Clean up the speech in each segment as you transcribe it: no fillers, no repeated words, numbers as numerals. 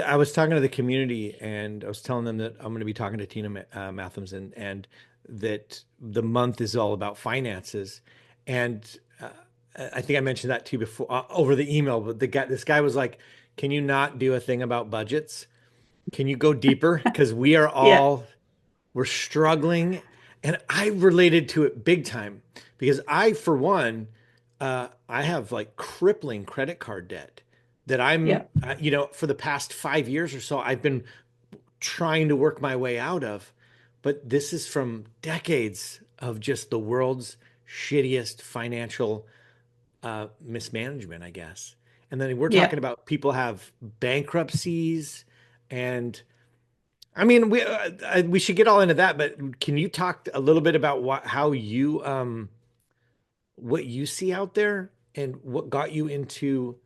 I was talking to the community and I was telling them that I'm going to be talking to Tina Mathams and that the month is all about finances. And uh, I think I mentioned that to you before over the email, but this guy was like, "Can you not do a thing about budgets? Can you go deeper? Because Yeah. we're struggling." And I related to it big time because I, for one, I have like crippling credit card debt that Yeah. for the past 5 years or so, I've been trying to work my way out of. But this is from decades of just the world's shittiest financial mismanagement, I guess. And then we're Yeah. talking about people have bankruptcies and I mean, we should get all into that, but can you talk a little bit about how you what you see out there and what got you into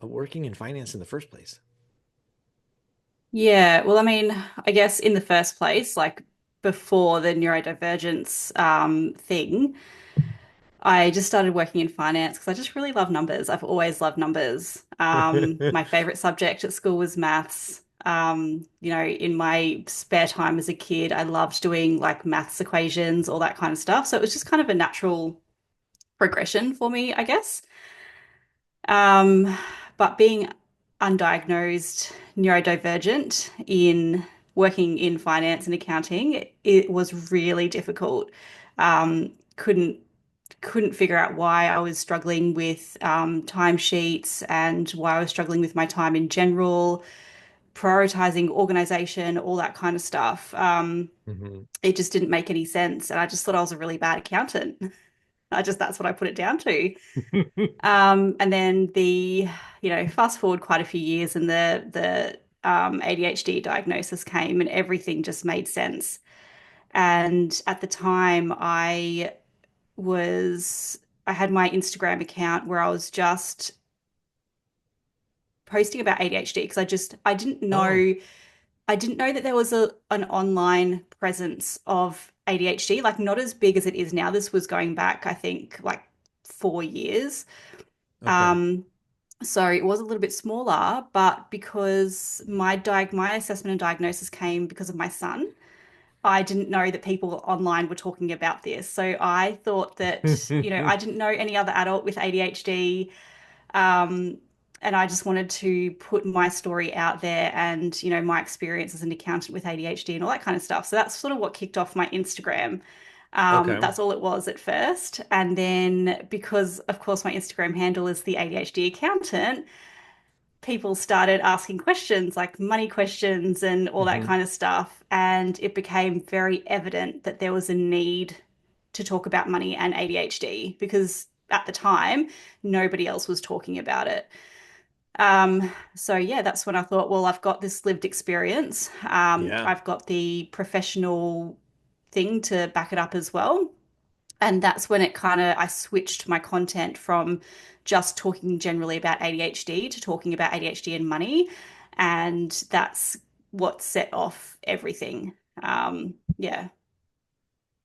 working in finance in the first place? Yeah. Well, I mean, I guess in the first place, like before the neurodivergence thing, I just started working in finance because I just really love numbers. I've always loved numbers. My favorite subject at school was maths. In my spare time as a kid, I loved doing like maths equations, all that kind of stuff. So it was just kind of a natural progression for me, I guess. Um, but being undiagnosed neurodivergent in working in finance and accounting, it was really difficult. Couldn't figure out why I was struggling with timesheets and why I was struggling with my time in general, prioritizing organization, all that kind of stuff. Hmm. It just didn't make any sense, and I just thought I was a really bad accountant. That's what I put it down to. And then fast forward quite a few years and the ADHD diagnosis came and everything just made sense. And at the time was I had my Instagram account where I was just posting about ADHD because Oh, I didn't know that there was a an online presence of ADHD, like not as big as it is now. This was going back, I think, like 4 years. okay. Um, So it was a little bit smaller, but because my assessment and diagnosis came because of my son, I didn't know that people online were talking about this. So I thought that, I didn't know any other adult with ADHD. Um, and I just wanted to put my story out there and, my experience as an accountant with ADHD and all that kind of stuff. So that's sort of what kicked off my Instagram. Okay. That's all it was at first. And then because, of course, my Instagram handle is the ADHD accountant, people started asking questions like money questions and all that Hmm. kind of stuff. And it became very evident that there was a need to talk about money and ADHD because at the time, nobody else was talking about it. So yeah, that's when I thought, well, I've got this lived experience. Yeah. I've got the professional thing to back it up as well. And that's when I switched my content from just talking generally about ADHD to talking about ADHD and money. And that's what set off everything. Yeah.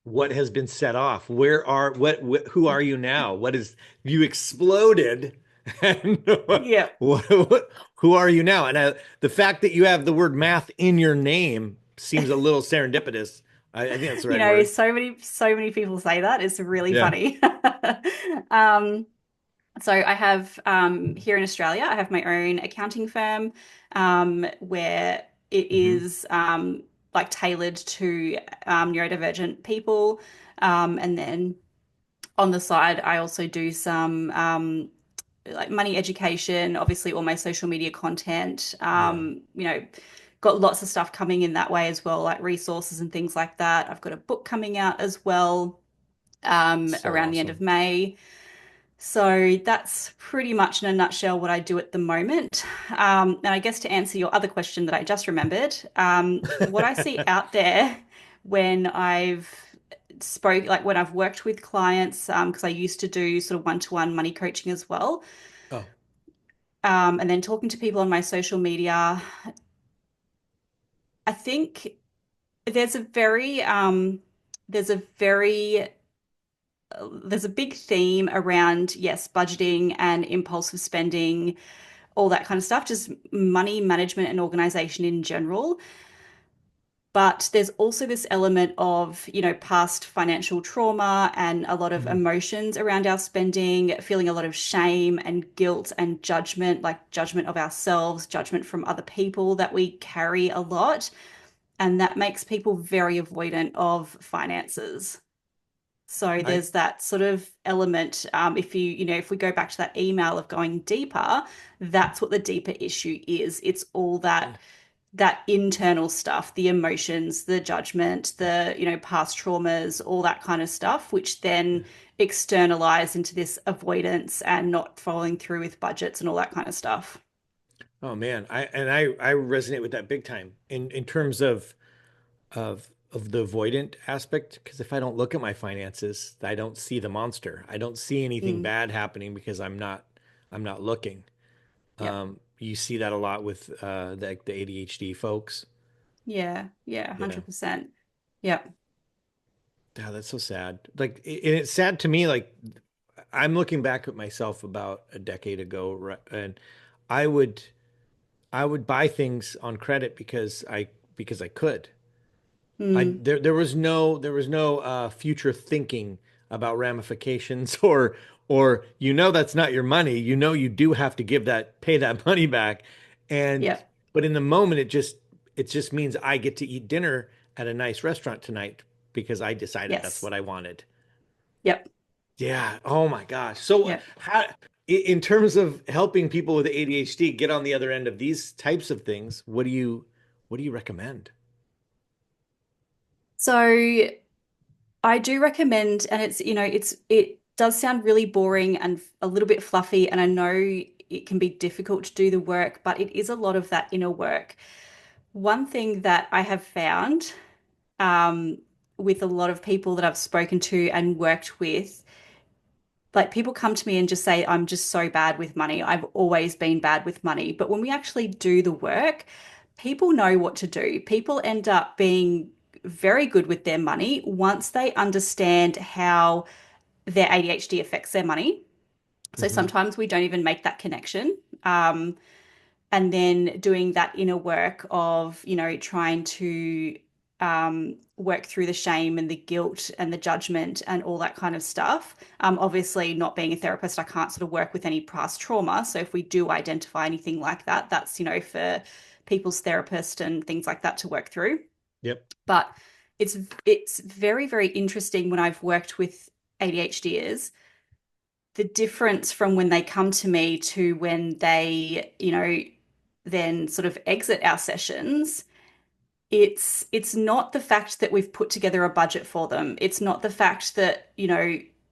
What has been set off? Who are you now? What is, you exploded? And Yeah. who are you now? And the fact that you have the word math in your name seems a little serendipitous. I think that's the right word. So many people say that. It's really Yeah. funny. Um, so I have here in Australia, I have my own accounting firm where it Hmm. is like tailored to neurodivergent people. And then on the side, I also do some like money education, obviously all my social media content. Yeah. Got lots of stuff coming in that way as well, like resources and things like that. I've got a book coming out as well So around the end of awesome. May. So that's pretty much in a nutshell what I do at the moment. And I guess to answer your other question that I just remembered, what I see out there when when I've worked with clients, because I used to do sort of one-to-one money coaching as well, Oh, and then talking to people on my social media, I think there's a very, there's a very there's a big theme around, yes, budgeting and impulsive spending, all that kind of stuff, just money management and organization in general. But there's also this element of, past financial trauma and a lot of Mhm. emotions around our spending, feeling a lot of shame and guilt and judgment, like judgment of ourselves, judgment from other people that we carry a lot. And that makes people very avoidant of finances. So I there's that sort of element. If we go back to that email of going deeper, that's what the deeper issue is. It's all that internal stuff, the emotions, the judgment, the, past traumas, all that kind of stuff, which then externalize into this avoidance and not following through with budgets and all that kind of stuff. Oh man, I resonate with that big time in terms of the avoidant aspect. Because if I don't look at my finances, I don't see the monster. I don't see anything Mm, bad happening because I'm not looking. yep. You see that a lot with the ADHD folks. Yeah. Yeah. Yeah. 100%. Yep. Yeah, that's so sad. Like, and it's sad to me. Like, I'm looking back at myself about a decade ago, and I would I would buy things on credit because I could. Mm, There was no future thinking about ramifications or that's not your money. You know you do have to pay that money back. And yep. but in the moment it just means I get to eat dinner at a nice restaurant tonight because I decided that's Yes. what I wanted. Yep. Yeah. Oh my gosh. So Yep. how in terms of helping people with ADHD get on the other end of these types of things, what do you recommend? So I do recommend, and it does sound really boring and a little bit fluffy, and I know it can be difficult to do the work, but it is a lot of that inner work. One thing that I have found with a lot of people that I've spoken to and worked with, like people come to me and just say, I'm just so bad with money. I've always been bad with money. But when we actually do the work, people know what to do. People end up being very good with their money once they understand how their ADHD affects their money. So Hmm. sometimes we don't even make that connection. And then doing that inner work of, trying to work through the shame and the guilt and the judgment and all that kind of stuff. Obviously, not being a therapist, I can't sort of work with any past trauma. So if we do identify anything like that, that's, for people's therapist and things like that to work through. Yep. But it's it's very, very interesting when I've worked with ADHDers, the difference from when they come to me to when they, then sort of exit our sessions. It's not the fact that we've put together a budget for them. It's not the fact that,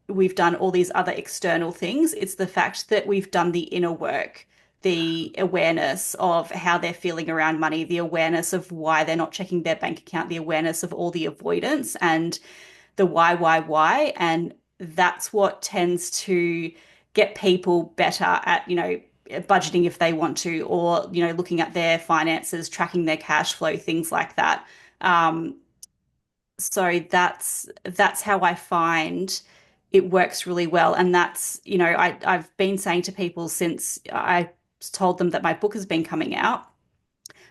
we've done all these other external things. It's the fact that we've done the inner work, the awareness of how they're feeling around money, the awareness of why they're not checking their bank account, the awareness of all the avoidance and the why. And that's what tends to get people better at, budgeting if they want to, or, looking at their finances, tracking their cash flow, things like that. Um, so that's how I find it works really well. And that's, I've been saying to people since I told them that my book has been coming out,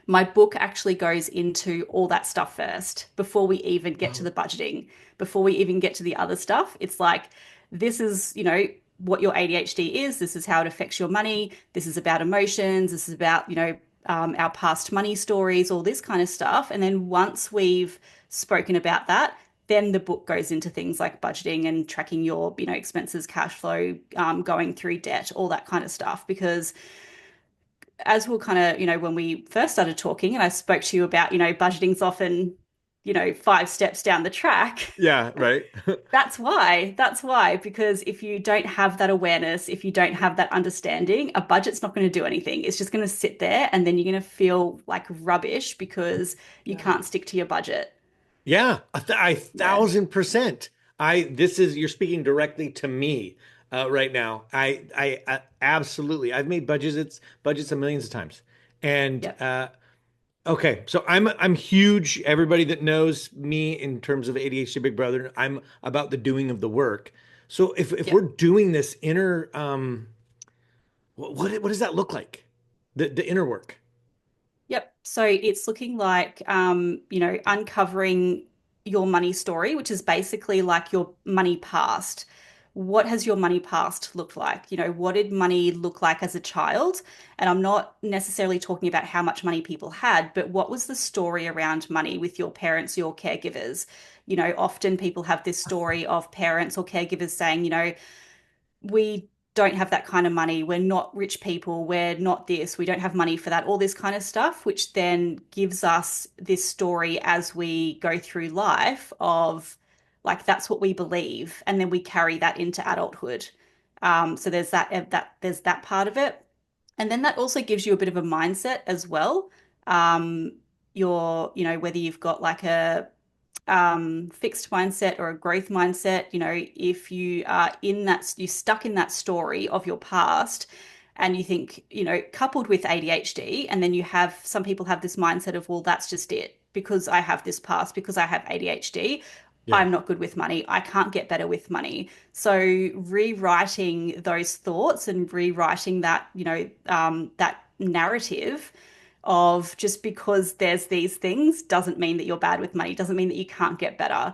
my book actually goes into all that stuff first before we even get to Oh, the budgeting, before we even get to the other stuff. It's like, this is, what your ADHD is. This is how it affects your money. This is about emotions. This is about, our past money stories, all this kind of stuff. And then once we've spoken about that, then the book goes into things like budgeting and tracking your, expenses, cash flow, going through debt, all that kind of stuff. Because as we'll kind of, when we first started talking and I spoke to you about, budgeting's often, 5 steps down the track. yeah, right. That's why, because if you don't have that awareness, if you don't have that understanding, a budget's not going to do anything. It's just going to sit there and then you're going to feel like rubbish because you Yeah. can't stick to your budget. Yeah, I Yeah. 1000%. This is you're speaking directly to me right now. I absolutely. I've made budgets a millions of times, and Yep. okay, so I'm huge. Everybody that knows me in terms of ADHD Big Brother, I'm about the doing of the work. So if we're Yep. doing this inner, what does that look like? the inner work. Yep. So it's looking like, uncovering your money story, which is basically like your money past. What has your money past looked like? What did money look like as a child? And I'm not necessarily talking about how much money people had, but what was the story around money with your parents, your caregivers? Often people have this story of parents or caregivers saying, we don't have that kind of money. We're not rich people. We're not this. We don't have money for that. All this kind of stuff, which then gives us this story as we go through life of like that's what we believe, and then we carry that into adulthood. So there's that part of it, and then that also gives you a bit of a mindset as well. Um, whether you've got like a fixed mindset or a growth mindset, if you are you're stuck in that story of your past and you think, coupled with ADHD, and then you have some people have this mindset of, well, that's just it. Because I have this past, because I have ADHD, Yeah. I'm not good with money. I can't get better with money. So rewriting those thoughts and rewriting that, that narrative of just because there's these things doesn't mean that you're bad with money, doesn't mean that you can't get better.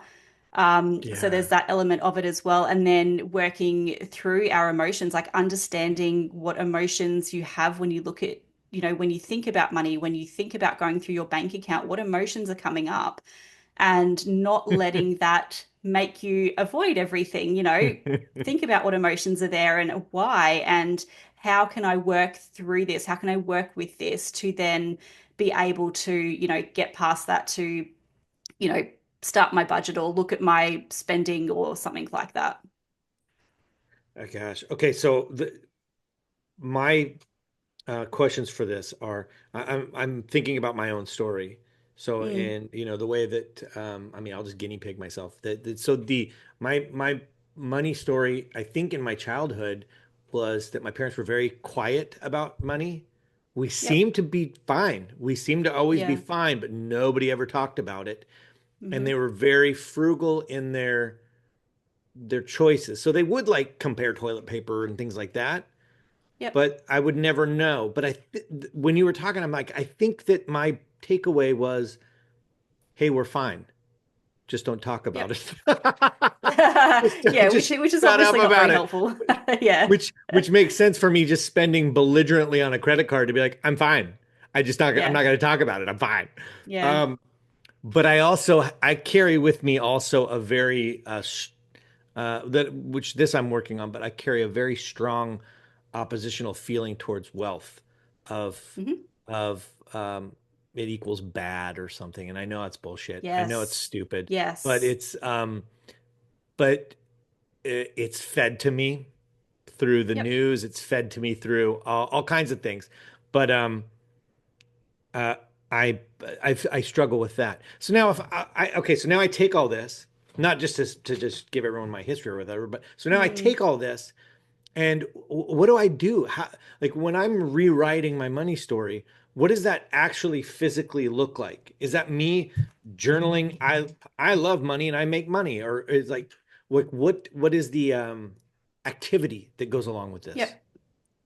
So Yeah. there's that element of it as well. And then working through our emotions, like understanding what emotions you have when you look at, when you think about money, when you think about going through your bank account, what emotions are coming up, and not letting that make you avoid everything. Think about what emotions are there and why, and how can I work through this? How can I work with this to then be able to, get past that to, you know, start my budget or look at my spending or something like that. Oh, gosh. Okay, so my questions for this are I'm thinking about my own story. So Mm, and the way that I mean I'll just guinea pig myself. So the my money story I think in my childhood was that my parents were very quiet about money. We yep. seemed to be fine. We seemed to always be Yeah. fine, but nobody ever talked about it. And Hmm. they were very frugal in their choices. So they would like compare toilet paper and things like that, Yep. but I would never know. But when you were talking, I'm like, I think that my takeaway was, hey, we're fine. Just don't talk about Yep. it. Yeah, which Just which is shut up obviously not about very it. helpful. Yeah. Which makes sense for me just spending belligerently on a credit card to be like, I'm fine. I'm Yeah. not going to talk about it. I'm fine. Yeah. Um, but I carry with me also a very that which this I'm working on, but I carry a very strong oppositional feeling towards wealth of Hmm. of it equals bad or something. And I know it's bullshit. I know it's Yes. stupid, but Yes. but it's fed to me through the Yep. news. It's fed to me through all kinds of things. But uh, I struggle with that. So now if okay, so now I take all this, not just to just give everyone my history or whatever, but so now I Mm. take all this and what do I do? How, like when I'm rewriting my money story, what does that actually physically look like? Is that me journaling? I love money and I make money, or is like what is the activity that goes along with this? Yep.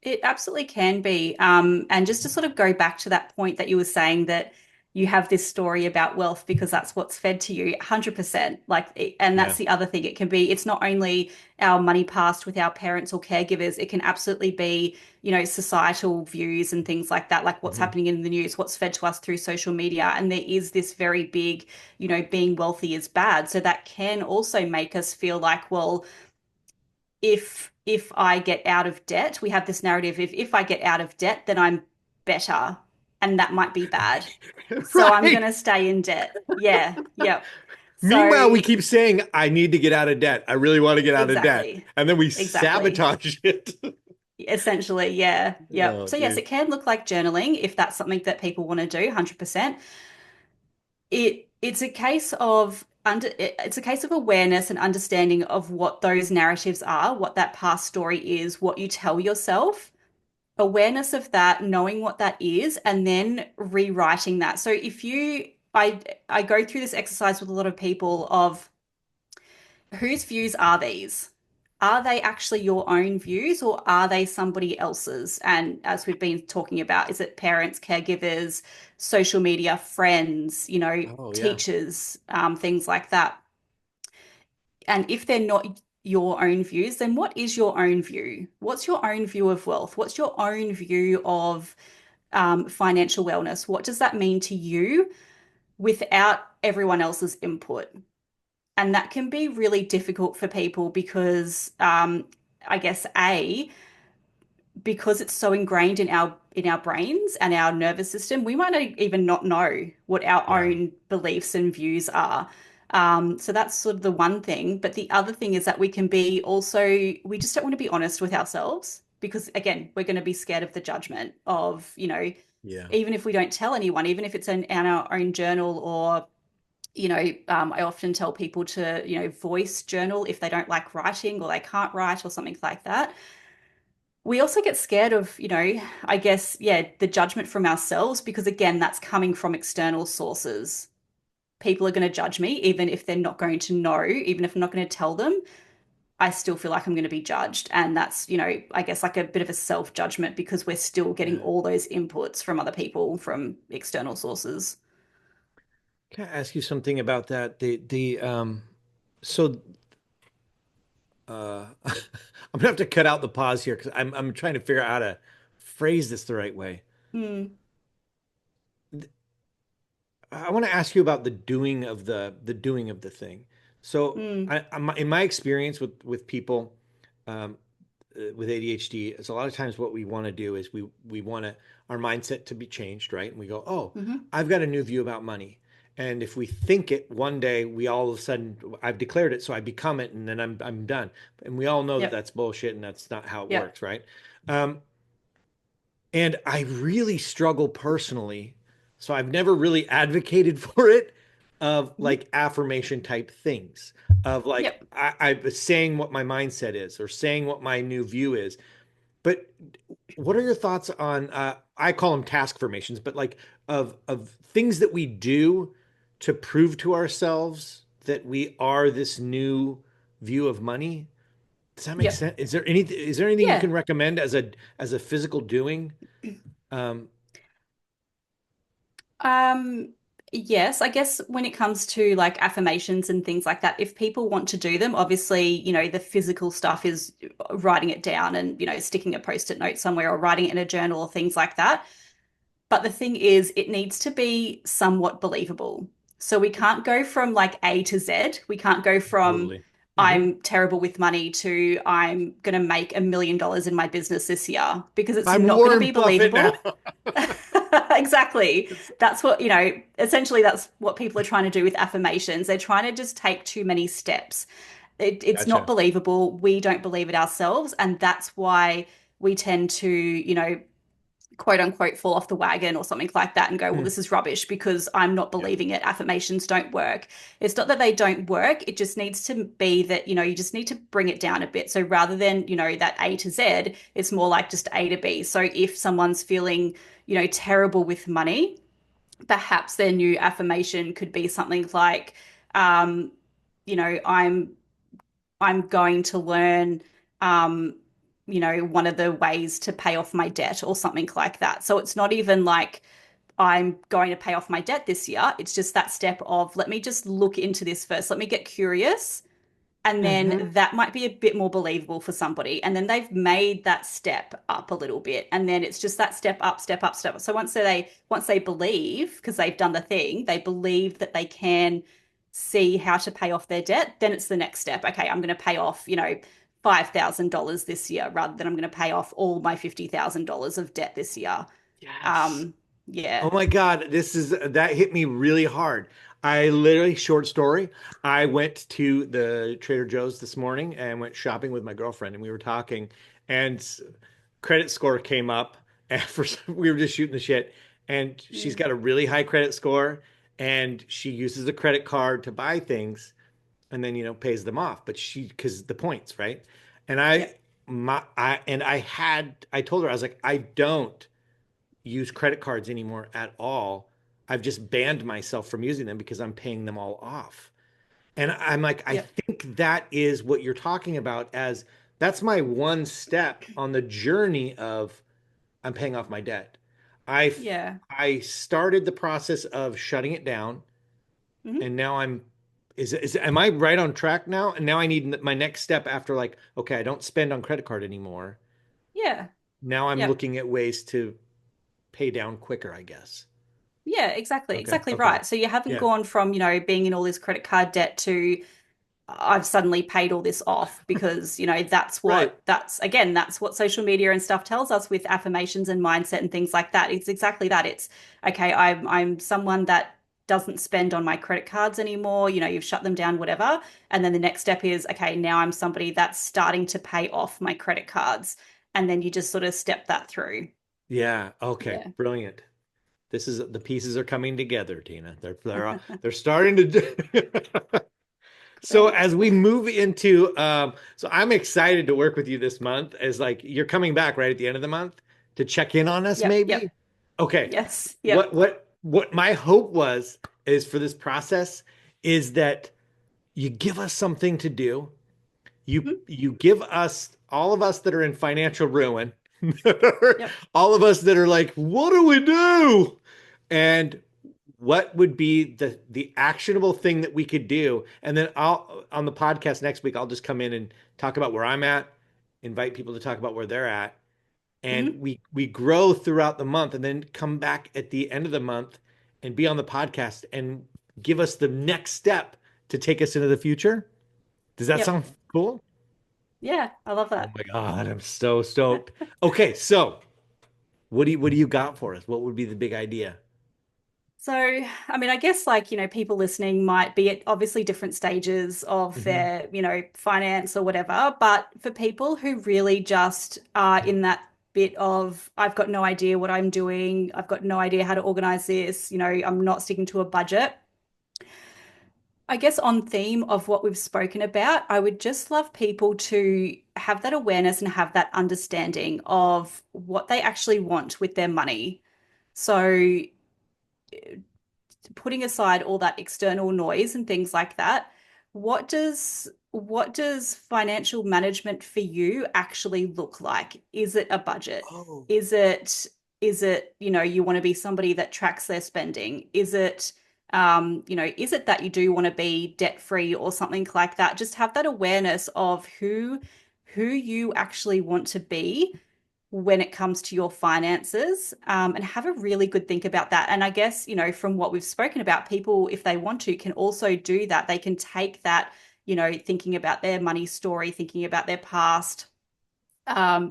It absolutely can be. And just to sort of go back to that point that you were saying that you have this story about wealth because that's what's fed to you, 100%. And Yeah. that's the other thing. It's not only our money past with our parents or caregivers, it can absolutely be, societal views and things like that, like what's Hmm. happening in the news, what's fed to us through social media. And there is this very big, being wealthy is bad. So that can also make us feel like, well, if I get out of debt, we have this narrative, if I get out of debt, then I'm better, and that might be bad. So I'm Right. going to stay in debt. Yeah, yep. Meanwhile, So we keep saying, I need to get out of debt. I really want to get out of debt. exactly. And then we Exactly. sabotage it. Essentially, yeah. Yep. Oh, So yes, geez. it can look like journaling if that's something that people want to do, 100%. It's a case of it's a case of awareness and understanding of what those narratives are, what that past story is, what you tell yourself, awareness of that, knowing what that is, and then rewriting that. So if you, I go through this exercise with a lot of people of whose views are these? are they actually your own views or are they somebody else's? And as we've been talking about, is it parents, caregivers, social media, friends, Oh yeah. teachers, things like that? And if they're not your own views, then what is your own view? What's your own view of wealth? What's your own view of financial wellness? What does that mean to you without everyone else's input? And that can be really difficult for people because I guess because it's so ingrained in our brains and our nervous system, we might not even not know what our Yeah. own beliefs and views are. So that's sort of the one thing. But the other thing is that we can be also, we just don't want to be honest with ourselves because, again, we're going to be scared of the judgment of, Yeah. even if we don't tell anyone, even if it's in our own journal or I often tell people to, voice journal if they don't like writing or they can't write or something like that. We also get scared of, I guess, yeah, the judgment from ourselves because, again, that's coming from external sources. People are going to judge me, even if they're not going to know, even if I'm not going to tell them. I still feel like I'm going to be judged. And that's, I guess like a bit of a self-judgment because we're still getting Yeah. all those inputs from other people, from external sources. Can I ask you something about that? So I'm gonna have to cut out the pause here because I'm trying to figure out how to phrase this the right way. Mm, I want to ask you about the doing of the thing. So mm, in my experience with people um, with ADHD, it's a lot of times what we want to do is we want our mindset to be changed, right? And we go, oh, hmm I've got a new view about money. And if we think it one day, we all of a sudden I've declared it, so I become it, and then I'm done. And we all know that Yep. that's bullshit, and that's not how it Yep. works, right? Um, and I really struggle personally. So I've never really advocated for it of hmm like affirmation type things of like Yep. I was saying what my mindset is or saying what my new view is. But what are your thoughts on I call them task formations, but like of things that we do to prove to ourselves that we are this new view of money? Does that make Yep. sense? Is there anything you Yeah. can recommend as a physical doing? Um, Um, yes, I guess when it comes to like affirmations and things like that, if people want to do them, obviously, the physical stuff is writing it down and, sticking a post-it note somewhere or writing it in a journal or things like that. But the thing is, it needs to be somewhat believable. So we can't go from like A to Z. We can't go from Totally. Hmm. I'm terrible with money to I'm going to make $1 million in my business this year because it's I'm not going to Warren be Buffett now. believable. Exactly. That's what, essentially that's what people are trying to do with affirmations. They're trying to just take too many steps. It's not Gotcha. believable. We don't believe it ourselves. And that's why we tend to, quote unquote fall off the wagon or something like that and go, well, Hmm. this is rubbish because I'm not Yeah. believing it. Affirmations don't work. It's not that they don't work. It just needs to be that, you just need to bring it down a bit. So rather than, that A to Z, it's more like just A to B. So if someone's feeling, terrible with money, perhaps their new affirmation could be something like, um, you know, I'm I'm going to learn, um, one of the ways to pay off my debt or something like that. So it's not even like I'm going to pay off my debt this year. It's just that step of let me just look into this first. Let me get curious. And Hmm. then that might be a bit more believable for somebody. And then they've made that step up a little bit. And then it's just that step up, step up, step up. So once they believe, because they've done the thing, they believe that they can see how to pay off their debt, then it's the next step. Okay, I'm going to pay off, $5,000 this year rather than I'm going to pay off all my $50,000 of debt this year. Yes. Um, yeah, Oh my God, that hit me really hard. I literally, short story, I went to the Trader Joe's this morning and went shopping with my girlfriend, and we were talking, and credit score came up, and we were just shooting the shit, and she's yeah, got a really high credit score, and she uses a credit card to buy things, and then pays them off, but because the points, right? And yep, I told her I was like, I don't use credit cards anymore at all. I've just banned myself from using them because I'm paying them all off. And I'm like, I Yep. think that is what you're talking about as that's my one step on the journey of I'm paying off my debt. I Yeah. I started the process of shutting it down, Hmm. and now I'm is am I right on track now? And now I need my next step after like, okay, I don't spend on credit card anymore. Yeah. Now I'm Yep. looking at ways to pay down quicker, I guess. Yeah, exactly. Okay, Exactly okay. right. So you haven't Yeah. gone from, being in all this credit card debt to I've suddenly paid all this off because, Right. that's what social media and stuff tells us with affirmations and mindset and things like that. It's exactly that. It's okay, I'm someone that doesn't spend on my credit cards anymore. You've shut them down, whatever. And then the next step is, okay, now I'm somebody that's starting to pay off my credit cards. And then you just sort of step that through. Yeah. Okay. Yeah. Brilliant. This is the pieces are coming together, Tina. They're starting to do. So Great. as we move into, so I'm excited to work with you this month as like you're coming back right at the end of the month to check in on us, Yep. maybe. Yep. Okay. Yes. Yep. What my hope was is for this process is that you give us something to do. Hmm. You give us all of us that are in financial ruin, Yep. all of us that are like, what do we do? And what would be the actionable thing that we could do? And then I'll on the podcast next week, I'll just come in and talk about where I'm at, invite people to talk about where they're at, and Hmm. we grow throughout the month, and then come back at the end of the month and be on the podcast and give us the next step to take us into the future. Does that Yep. sound cool? Yeah. I love Oh that. my God, I'm so stoked. Okay, so what do you got for us? What would be the big idea? So, I mean, I guess like, people listening might be at obviously different stages of Hmm. their, finance or whatever. But for people who really just are in that bit of, I've got no idea what I'm doing, I've got no idea how to organize this, I'm not sticking to a budget. I guess on theme of what we've spoken about, I would just love people to have that awareness and have that understanding of what they actually want with their money. So, putting aside all that external noise and things like that, what does financial management for you actually look like? Is it a budget? Oh, Is it, you want to be somebody that tracks their spending? Is it that you do want to be debt free or something like that? Just have that awareness of who you actually want to be when it comes to your finances, and have a really good think about that. And I guess, from what we've spoken about, people, if they want to, can also do that. They can take that, thinking about their money story, thinking about their past,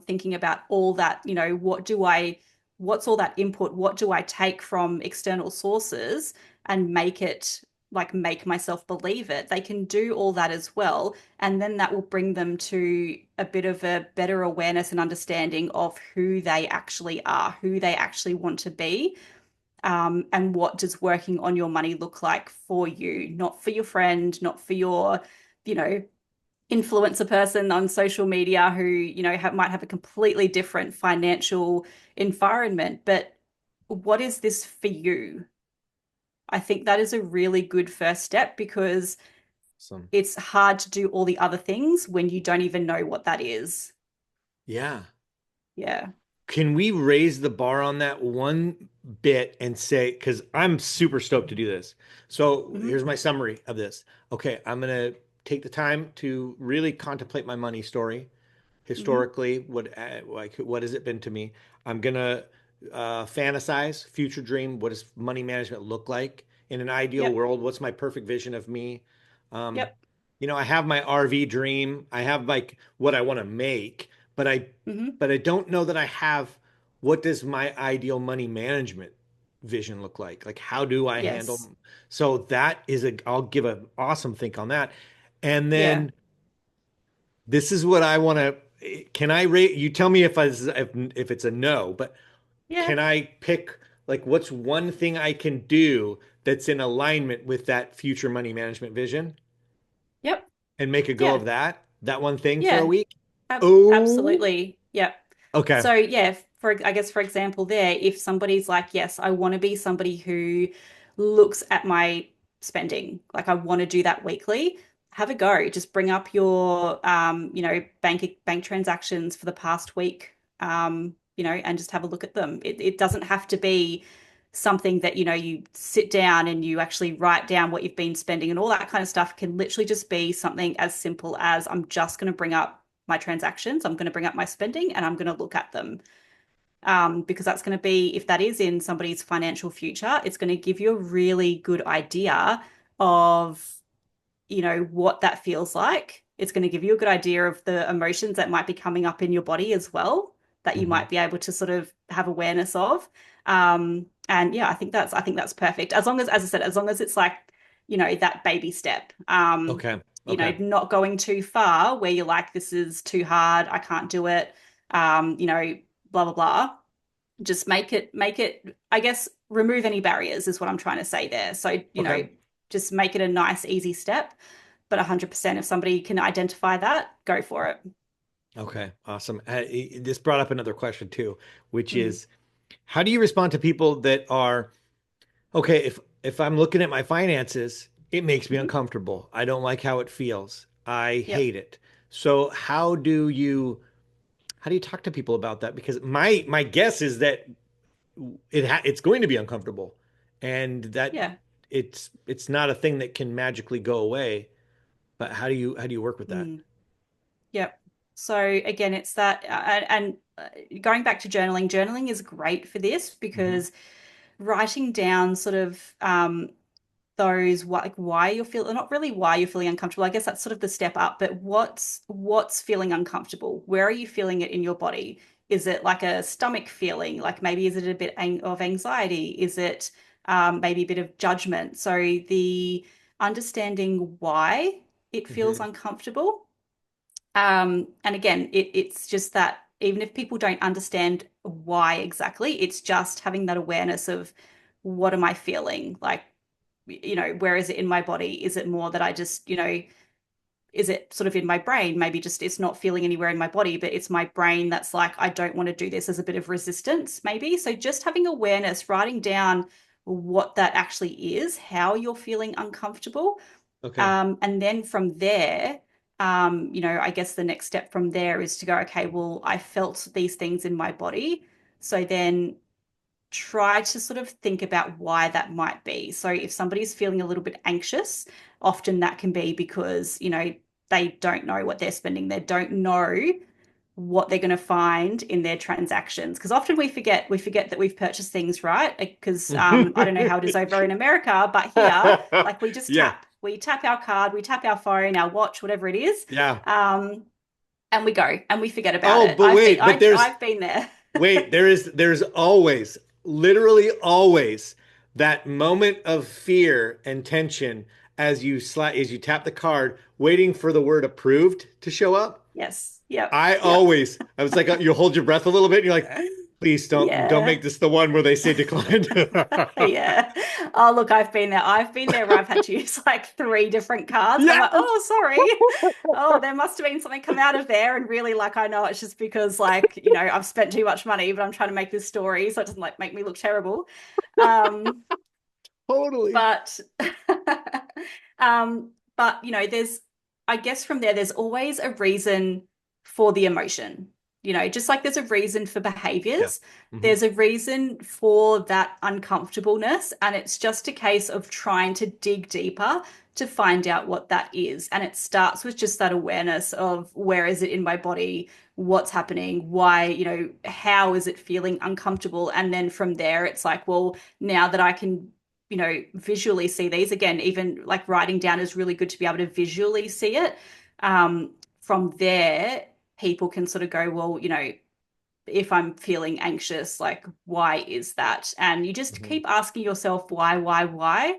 thinking about all that, what's all that input? What do I take from external sources and make myself believe it? They can do all that as well. And then that will bring them to a bit of a better awareness and understanding of who they actually are, who they actually want to be. And what does working on your money look like for you, not for your friend, not for your, you know, influencer person on social media who, might have a completely different financial environment. But what is this for you? I think that is a really good first step because some. it's hard to do all the other things when you don't even know what that is. Yeah. Yeah. Can we raise the bar on that one bit and say, because I'm super stoked to do this. So Hmm. here's my summary of this. Okay, I'm gonna take the time to really contemplate my money story Hmm. historically. What has it been to me? I'm gonna fantasize, future dream. What does money management look like in an ideal Yep. world? What's my perfect vision of me? Um, Yep. I have my RV dream. I have like what I want to make, but I Hmm. but I don't know that I have what does my ideal money management vision look like? Like how do I Yes. handle? So that is I'll give an awesome think on that. And Yeah. then this is what I want to can I rate you tell me if it's a no, but Yeah. can I pick like what's one thing I can do that's in alignment with that future money management vision Yep. and make a go Yeah. of that one thing for a Yeah. week? Oh, Absolutely. Yep. okay. So yeah, I guess for example there, if somebody's like, yes, I want to be somebody who looks at my spending. Like I want to do that weekly. Have a go. Just bring up your, bank transactions for the past week, and just have a look at them. It doesn't have to be something that, you sit down and you actually write down what you've been spending and all that kind of stuff. It can literally just be something as simple as I'm just going to bring up my transactions, I'm going to bring up my spending, and I'm going to look at them. Because that's going to be, if that is in somebody's financial future, it's going to give you a really good idea of, what that feels like. It's going to give you a good idea of the emotions that might be coming up in your body as well, that you Hmm. might be able to sort of have awareness of. And yeah, I think that's perfect. As I said, as long as it's like, that baby step. Okay. Okay. Not going too far where you're like, this is too hard, I can't do it. Blah blah blah. Just make it, I guess, remove any barriers is what I'm trying to say there. So, Okay. just make it a nice, easy step. But 100%, if somebody can identify that, go for it. Okay. Awesome. This brought up another question too, which Mm. is how do you respond to people that are okay, if I'm looking at my finances, it makes me Mhm. uncomfortable. I don't like how it feels. I Yep. hate it. So how do you talk to people about that? Because my guess is that it's going to be uncomfortable, and that Yeah. it's not a thing that can magically go away. But how do you work with that? Mm. Yep. So again, it's that, going back to journaling is great for this Hmm. because writing down sort of those like why you're feeling, not really why you're feeling uncomfortable. I guess that's sort of the step up, but what's feeling uncomfortable? Where are you feeling it in your body? Is it like a stomach feeling? Like maybe is it a bit of anxiety? Is it maybe a bit of judgment? So the understanding why it feels Hmm. uncomfortable. And again, it's just that even if people don't understand why exactly, it's just having that awareness of what am I feeling? Like, where is it in my body? Is it more that I just, is it sort of in my brain? Maybe just it's not feeling anywhere in my body, but it's my brain that's like, I don't want to do this, as a bit of resistance, maybe. So just having awareness, writing down what that actually is, how you're feeling uncomfortable. Okay. And then from there, I guess the next step from there is to go, okay, well, I felt these things in my body. So then try to sort of think about why that might be. So if somebody's feeling a little bit anxious, often that can be because, they don't know what they're spending. They don't know what they're going to find in their transactions. Because often we forget that we've purchased things, right? Because I don't know how it is over in America, but here, like we just Yeah. we tap our card, we tap our phone, our watch, whatever it is, Yeah. um, and we go and we forget about Oh, it. but wait, but I've been there. there's always, literally always that moment of fear and tension as you tap the card, waiting for the word approved to show up. Yes. Yep. Yep. I was like, you hold your breath a little bit and you're like, please don't Yeah. make this the one where they say declined. Yeah. Oh, look, I've been there. I've been there where I've had to use like three different cards, and I'm like, Yes. oh, sorry. Oh, there must have been something come out of there. And really, like, I know it's just because, like, I've spent too much money, but I'm trying to make this story so it doesn't like make me look terrible. Um, Totally. but there's, I guess from there, there's always a reason for the emotion. Just like there's a reason for Yeah. behaviors, Hmm. there's a reason for that uncomfortableness, and it's just a case of trying to dig deeper to find out what that is. And it starts with just that awareness of where is it in my body, what's happening, why, how is it feeling uncomfortable, and then from there it's like, well, now that I can visually see these, again, even like writing down is really good to be able to visually see it. From there, people can sort of go, well, if I'm feeling anxious, like, why is that? And you just Hmm. keep asking yourself, why?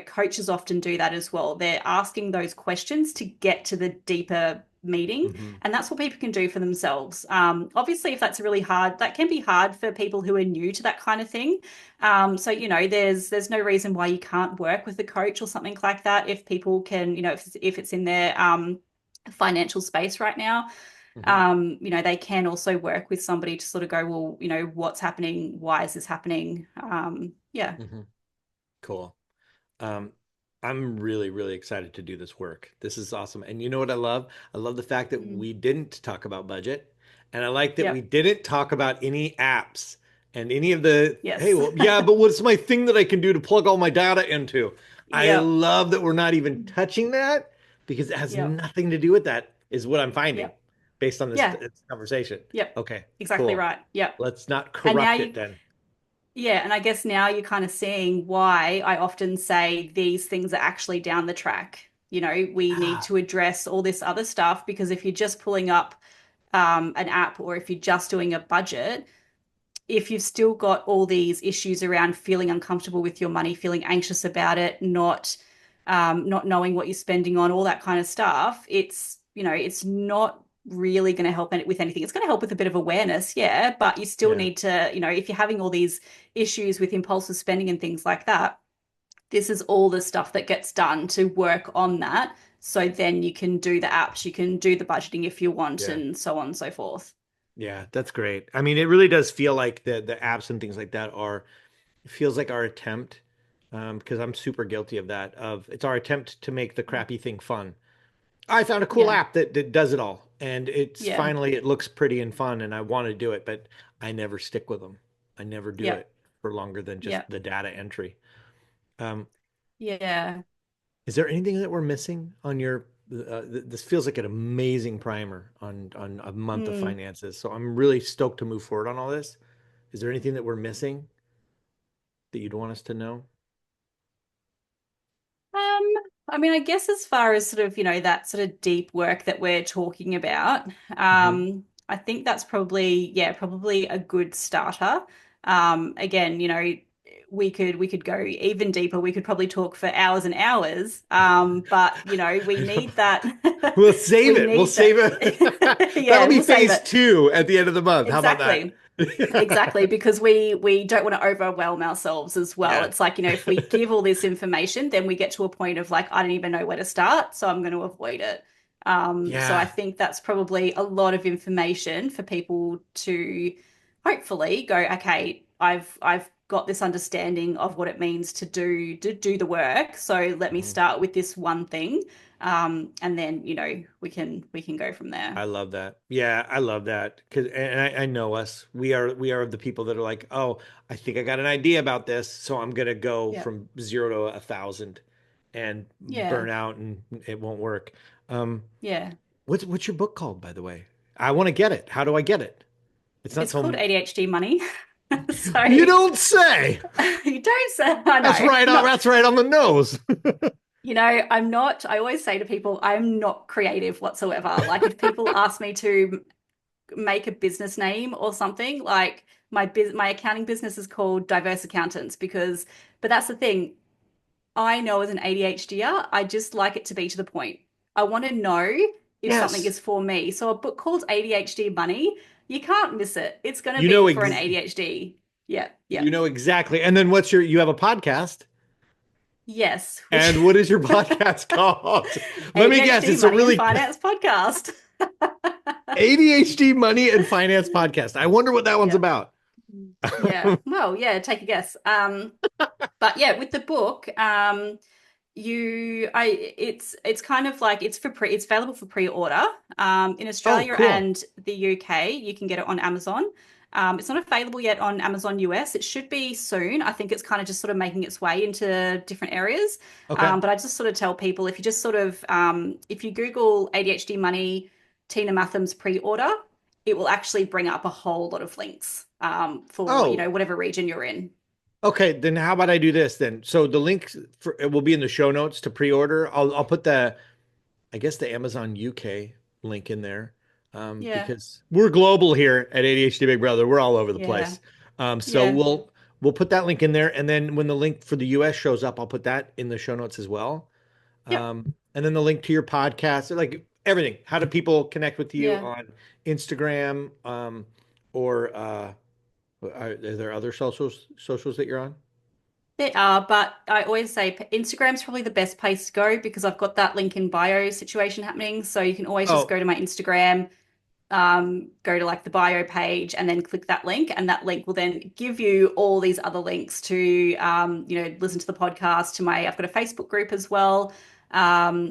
Coaches often do that as well. They're asking those questions to get to the deeper meaning. Hmm. And that's what people can do for themselves. Obviously, if that's really hard, that can be hard for people who are new to that kind of thing. So, there's no reason why you can't work with a coach or something like that if people can, if it's in their financial space right now. Hmm. They can also work with somebody to sort of go, well, what's happening? Why is this happening? Yeah. Hmm. Cool. Um, I'm really, really excited to do this work. This is awesome. And you know what I love? I love the fact that Mm. we didn't talk about budget. And I like that we Yep. didn't talk about any apps and any of the, hey, Yes. well, yeah, but what's my thing that I can do to plug all my data into? I Yep. love that we're not even touching that because it has Yep. nothing to do with that, is what I'm finding Yep. based on Yeah. this conversation. Yep. Okay, Exactly cool. right. Yep. Let's not And now corrupt it you, then. yeah, and I guess now you're kind of seeing why I often say these things are actually down the track. We need Ah, to address all this other stuff because if you're just pulling up an app or if you're just doing a budget, if you've still got all these issues around feeling uncomfortable with your money, feeling anxious about it, not knowing what you're spending on, all that kind of stuff, it's not really going to help with anything. It's going to help with a bit of awareness, yeah, but you still yeah, need to, if you're having all these issues with impulsive spending and things like that, this is all the stuff that gets done to work on that. So then you can do the apps, you can do the budgeting if you want, yeah. and so on and so forth. Yeah, that's great. I mean, it really does feel like the apps and things like that are, it feels like our attempt, because I'm super guilty of that, of it's our attempt to make the crappy thing fun. I found a cool Yeah. app that does it all, and it's Yeah. finally it looks pretty and fun, and I want to do it, but I never stick with them. I never do Yep. it for longer than just Yep. the data entry. Um, Yeah. is there anything that we're missing on your? This feels like an amazing primer on a month of Hmm. finances. So I'm really stoked to move forward on all this. Is there anything that we're missing that you'd want us to know? Um, I mean, I guess as far as sort of, that sort of deep work that we're talking about, Hmm. I think that's probably, yeah, probably a good starter. Again, we could go even deeper. We could probably talk for hours and hours. But we I know. need that. We'll save We it. We'll need save that. it. That'll Yeah, be we'll save phase it. two at the end of the month. How about that? Exactly. Exactly, because we don't want to overwhelm ourselves as well. Yeah. It's like, if we give all this information, then we get to a point of like, I don't even know where to start, so I'm going to avoid it. So I Yeah. think that's probably a lot of information for people to hopefully go, okay, I've got this understanding of what it means to do the work. So let me Mhm. start with this one thing. And then, we can go from there. I love that. Yeah, I love that. Cause and I know us. We are the people that are like, oh, I think I got an idea about this, so I'm gonna go Yeah. from 0 to 1,000 and Yeah. burn out and it won't work. Um, Yeah. what's your book called, by the way? I want to get it. How do I get it? It's not It's called so ADHD Money. So you don't say. you don't say, I That's know, right on not, that's right on the nose. I'm not, I always say to people, I'm not creative whatsoever. Like if people ask me to make a business name or something, like my accounting business is called Diverse Accountants but that's the thing. I know as an ADHDer, I just like it to be to the point. I want to know if something Yes. is for me. So a book called ADHD Money, you can't miss it. It's going to You be know for an ex ADHD. Yeah, yeah. you know exactly. And then you have a podcast? Yes, which And what is your podcast called? Let me guess, ADHD it's a Money and really Finance podcast. ADHD Money and Finance podcast. I wonder what that one's Yeah. about. Yeah. Well, yeah, take a guess. But yeah, with the book, it's kind of like it's available for pre-order. In Oh, Australia cool. and the UK, you can get it on Amazon. It's not available yet on Amazon US. It should be soon. I think it's kind of just sort of making its way into different areas. Okay. But I just sort of tell people if you just sort of if you Google ADHD Money, Tina Mathams pre-order, it will actually bring up a whole lot of links for Oh, whatever region you're in. okay. Then how about I do this then? So the link for it will be in the show notes to pre-order. I'll put I guess the Amazon UK link in there, Yeah. because we're global here at ADHD Big Brother. We're all over the Yeah. place. So Yeah. we'll put that link in there, and then when the link for the US shows up, I'll put that in the show notes as well. Yep. And then the link to your podcast, like everything. How do people connect with you Yeah. on Instagram, or are there other socials that you're on? There are, but I always say Instagram's probably the best place to go because I've got that link in bio situation happening. So you can always just Oh, go to my Instagram, go to like the bio page and then click that link, and that link will then give you all these other links to, listen to the podcast. I've got a Facebook group as well,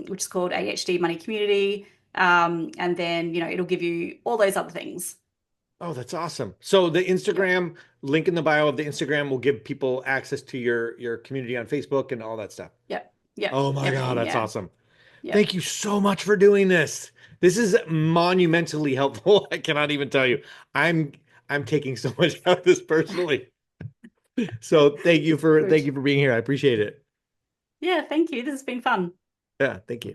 which is called ADHD Money Community, and then it'll give you all those other things. Oh, that's awesome. So the Yep, Instagram link in the bio of the Instagram will give people access to your community on Facebook and all that stuff. yep, yep, Oh my God, everything. that's Yeah, awesome. yep. Thank you so much for doing this. This is monumentally helpful. I cannot even tell you. I'm I'm taking so much out of this personally. So Good. thank you for being here. I appreciate it. Yeah, thank you. This has been fun. Yeah, thank you.